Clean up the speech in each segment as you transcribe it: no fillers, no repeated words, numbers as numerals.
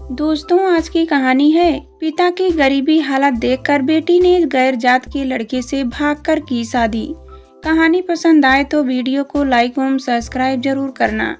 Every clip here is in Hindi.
दोस्तों, आज की कहानी है पिता की गरीबी हालत देखकर बेटी ने गैर जात के लड़के से भागकर की शादी। कहानी पसंद आए तो वीडियो को लाइक और सब्सक्राइब जरूर करना।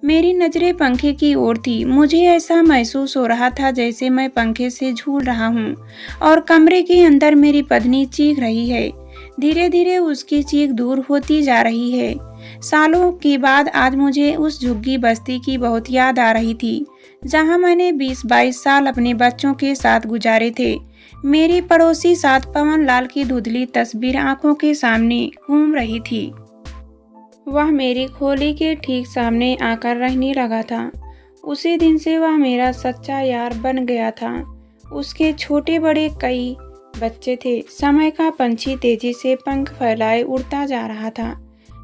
मेरी नजरें पंखे की ओर थी। मुझे ऐसा महसूस हो रहा था जैसे मैं पंखे से झूल रहा हूँ और कमरे के अंदर मेरी पत्नी चीख रही है। धीरे धीरे उसकी चीख दूर होती जा रही है। सालों के बाद आज मुझे उस झुग्गी बस्ती की बहुत याद आ रही थी, जहां मैंने 20-22 साल अपने बच्चों के साथ गुजारे थे। मेरी पड़ोसी साथ पवन लाल की धुंधली तस्वीर आंखों के सामने घूम रही थी। वह मेरी खोली के ठीक सामने आकर रहने लगा था। उसी दिन से वह मेरा सच्चा यार बन गया था। उसके छोटे बड़े कई बच्चे थे। समय का पंछी तेजी से पंख फैलाए उड़ता जा रहा था।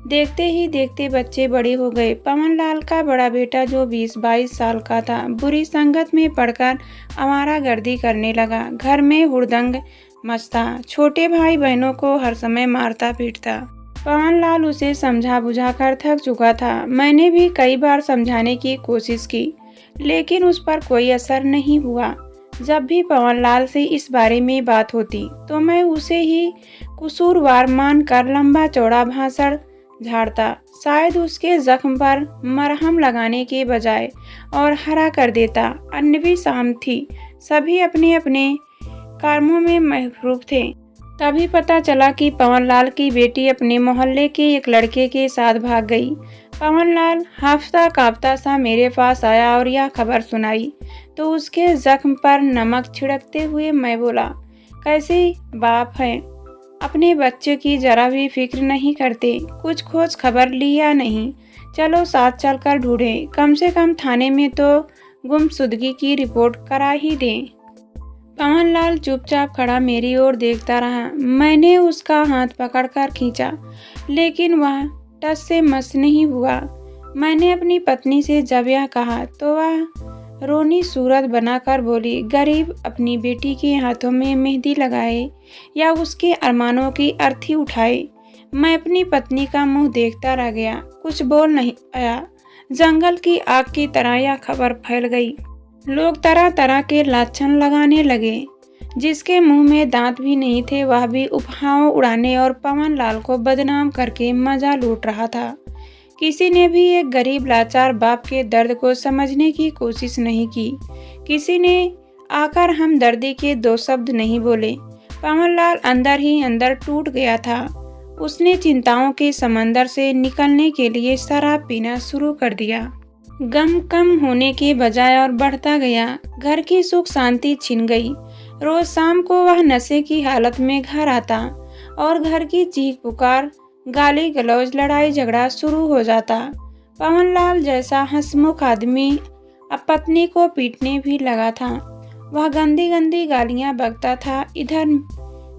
देखते ही देखते बच्चे बड़े हो गए। पवन लाल का बड़ा बेटा जो 20-22 साल का था, बुरी संगत में पड़कर आवारागर्दी करने लगा। घर में हुड़दंग मचता। छोटे भाई बहनों को हर समय मारता पीटता। पवन लाल उसे समझा बुझा कर थक चुका था। मैंने भी कई बार समझाने की कोशिश की, लेकिन उस पर कोई असर नहीं हुआ। जब भी पवन लाल से इस बारे में बात होती तो मैं उसे ही कसूरवार मानकर लंबा चौड़ा भाषण झाड़ता। शायद उसके जख्म पर मरहम लगाने के बजाय और हरा कर देता। अन्नवी शाम थी। सभी अपने अपने कामों में मसरूफ थे। तभी पता चला कि पवन लाल की बेटी अपने मोहल्ले के एक लड़के के साथ भाग गई। पवन लाल हाफता कांपता सा मेरे पास आया और यह खबर सुनाई तो उसके जख्म पर नमक छिड़कते हुए मैं बोला, कैसे बाप है, अपने बच्चे की जरा भी फिक्र नहीं करते। कुछ खोज खबर ली या नहीं? चलो साथ चलकर ढूंढें। कम से कम थाने में तो गुमशुदगी की रिपोर्ट करा ही दें। पवन लाल चुपचाप खड़ा मेरी ओर देखता रहा। मैंने उसका हाथ पकड़कर खींचा, लेकिन वह टस से मस नहीं हुआ। मैंने अपनी पत्नी से जब यह कहा तो वह रोनी सूरत बनाकर बोली, गरीब अपनी बेटी के हाथों में मेहंदी लगाए या उसके अरमानों की अर्थी उठाए। मैं अपनी पत्नी का मुंह देखता रह गया, कुछ बोल नहीं पाया। जंगल की आग की तरह यह खबर फैल गई। लोग तरह तरह के लाछन लगाने लगे। जिसके मुंह में दांत भी नहीं थे वह भी उपहाओं उड़ाने और पवन लाल को बदनाम करके मजा लूट रहा था। किसी ने भी एक गरीब लाचार बाप के दर्द को समझने की कोशिश नहीं की। किसी ने आकर हमदर्दी के दो शब्द नहीं बोले। पवन लाल अंदर ही अंदर टूट गया था। उसने चिंताओं के समंदर से निकलने के लिए शराब पीना शुरू कर दिया। गम कम होने के बजाय और बढ़ता गया। घर की सुख शांति छिन गई। रोज शाम को वह नशे की हालत में घर आता और घर की चीख पुकार, गाली गलौज, लड़ाई झगड़ा शुरू हो जाता। पवन लाल जैसा हंसमुख आदमी अब पत्नी को पीटने भी लगा था। वह गंदी गंदी गालियां बकता था। इधर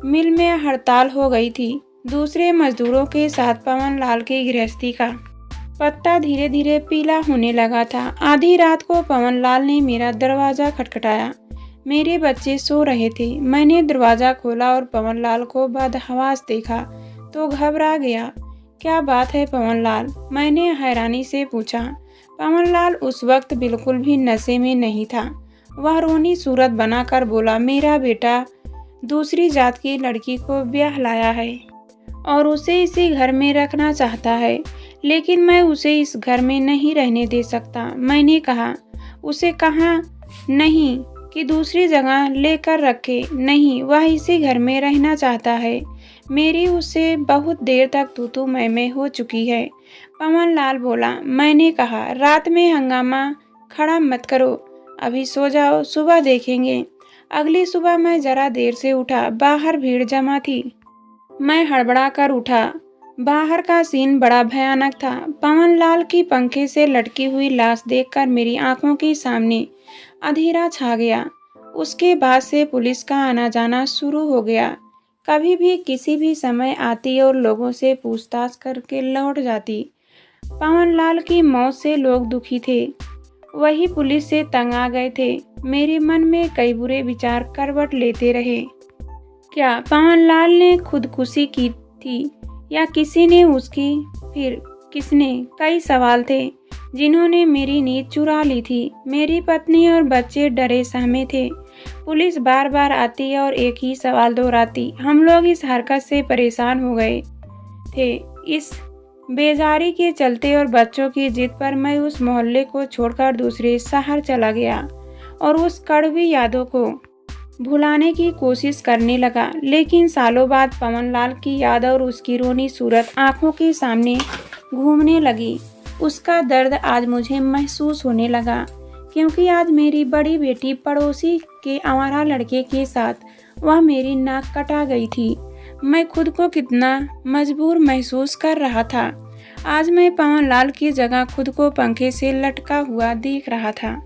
मिल में हड़ताल हो गई थी। दूसरे मजदूरों के साथ पवन लाल की गृहस्थी का पत्ता धीरे धीरे पीला होने लगा था। आधी रात को पवन लाल ने मेरा दरवाजा खटखटाया। मेरे बच्चे सो रहे थे। मैंने दरवाजा खोला और पवन लाल को बदहवास देखा तो घबरा गया। क्या बात है पवन लाल? मैंने हैरानी से पूछा। पवन लाल उस वक्त बिल्कुल भी नशे में नहीं था। वह रोनी सूरत बनाकर बोला, मेरा बेटा दूसरी जात की लड़की को ब्याह लाया है और उसे इसी घर में रखना चाहता है, लेकिन मैं उसे इस घर में नहीं रहने दे सकता। मैंने कहा, उसे कहा नहीं कि दूसरी जगह लेकर रखे। नहीं, वह इसी घर में रहना चाहता है। मेरी उससे बहुत देर तक तू मैं हो चुकी है। पवन लाल बोला। मैंने कहा, रात में हंगामा खड़ा मत करो, अभी सो जाओ, सुबह देखेंगे। अगली सुबह मैं जरा देर से उठा। बाहर भीड़ जमा थी। मैं हड़बड़ा कर उठा। बाहर का सीन बड़ा भयानक था। पवन लाल की पंखे से लटकी हुई लाश देखकर मेरी आंखों के सामने अंधेरा छा गया। उसके बाद से पुलिस का आना जाना शुरू हो गया। कभी भी किसी भी समय आती और लोगों से पूछताछ करके लौट जाती। पवन लाल की मौत से लोग दुखी थे, वही पुलिस से तंग आ गए थे। मेरे मन में कई बुरे विचार करवट लेते रहे। क्या पवन लाल ने खुदकुशी की थी या किसी ने उसकी? फिर किसने? कई सवाल थे। जिन्होंने मेरी नींद चुरा ली थी। मेरी पत्नी और बच्चे डरे सहमे थे। पुलिस बार बार आती और एक ही सवाल दोहराती। हम लोग इस हरकत से परेशान हो गए थे। इस बेजारी के चलते और बच्चों की जिद पर मैं उस मोहल्ले को छोड़कर दूसरे शहर चला गया और उस कड़वी यादों को भुलाने की कोशिश करने लगा। लेकिन सालों बाद पवनलाल की याद और उसकी रोनी सूरत आंखों के सामने घूमने लगी। उसका दर्द आज मुझे महसूस होने लगा, क्योंकि आज मेरी बड़ी बेटी पड़ोसी के आवारा लड़के के साथ वह मेरी नाक कटा गई थी। मैं खुद को कितना मजबूर महसूस कर रहा था। आज मैं पवनलाल की जगह खुद को पंखे से लटका हुआ देख रहा था।